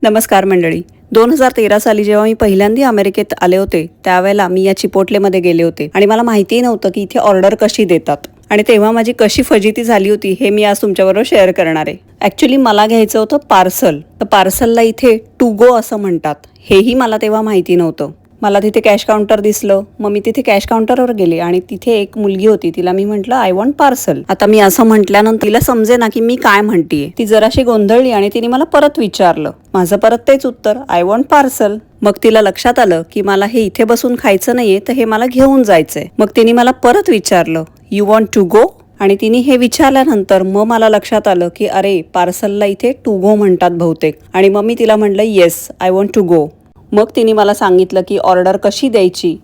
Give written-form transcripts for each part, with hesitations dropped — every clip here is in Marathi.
नमस्कार मंडळी. 2013 साली जेव्हा मी पहिल्यांदा अमेरिकेत आले होते त्यावेळेला मी या चिपोटलेमध्ये गेले होते आणि मला माहितीही नव्हतं की इथे ऑर्डर कशी देतात आणि तेव्हा माझी कशी फजिती झाली होती हे मी आज तुमच्याबरोबर शेअर करणार आहे. ॲक्च्युली मला घ्यायचं होतं पार्सल. तर पार्सलला इथे टू गो असं म्हणतात, हेही मला तेव्हा माहिती नव्हतं. मला तिथे कॅश काउंटर दिसलं, मग मी तिथे कॅश काउंटरवर गेले आणि तिथे एक मुलगी होती. तिला मी म्हटलं आय वॉन्ट पार्सल. आता मी असं म्हटल्यानंतर तिला समजे ना की मी काय म्हणतीये. ती जराशी गोंधळली आणि तिने मला परत विचारलं. माझं परत तेच उत्तर, आय वॉन्ट पार्सल. मग तिला लक्षात आलं की मला हे इथे बसून खायचं नाहीये, तर हे मला घेऊन जायचंय. मग तिने मला परत विचारलं, यू वॉन्ट टू गो. आणि तिने हे विचारल्यानंतर मग मला लक्षात आलं की अरे, पार्सलला इथे टू गो म्हणतात बहुतेक. आणि मग मी तिला म्हटलं yes, I want to go. मग तिने मला सांगितलं की ऑर्डर कशी द्यायची.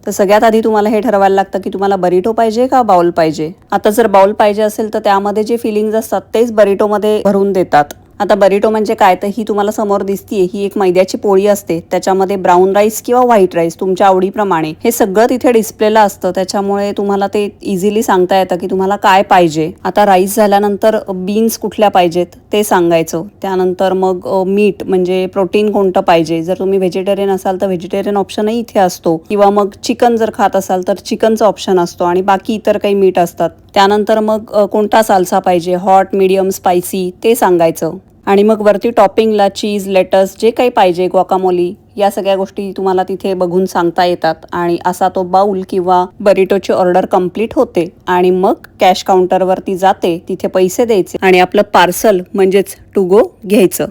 तर सगळ्यात आधी तुम्हाला हे ठरवायला लागतं की तुम्हाला बरिटो पाहिजे का बाउल पाहिजे. आता जर बाउल पाहिजे असेल तर त्यामध्ये जे फिलिंग्ज असतात तेच बरिटोमध्ये भरून देतात. आता बरिटो म्हणजे काय, तर ही तुम्हाला समोर दिसतीये, ही एक मैद्याची पोळी असते. त्याच्यामध्ये ब्राऊन राईस किंवा व्हाईट राईस तुमच्या आवडीप्रमाणे हे सगळं तिथे डिस्प्लेला असतं. त्याच्यामुळे तुम्हाला ते इझिली सांगता येतं की तुम्हाला काय पाहिजे. आता राईस झाल्यानंतर बीन्स कुठल्या पाहिजेत ते सांगायचं. त्यानंतर मग मीट म्हणजे प्रोटीन कोणतं पाहिजे. जर तुम्ही व्हेजिटेरियन असाल तर व्हेजिटेरियन ऑप्शनही इथे असतो, किंवा मग चिकन जर खात असाल तर चिकनचा ऑप्शन असतो आणि बाकी इतर काही मीट असतात. त्यानंतर मग कोणता साल्सा पाहिजे, हॉट, मीडियम, स्पायसी ते सांगायचं. आणि मग वरती टॉपिंगला चीज, लेटस जे काही पाहिजे, ग्वाकामोली, या सगळ्या गोष्टी तुम्हाला तिथे बघून सांगता येतात. आणि असा तो बाउल किंवा बरिटोची ऑर्डर कंप्लीट होते आणि मग कॅश काउंटरवरती जाते, तिथे पैसे द्यायचे आणि आपलं पार्सल म्हणजेच टू गो घ्यायचं.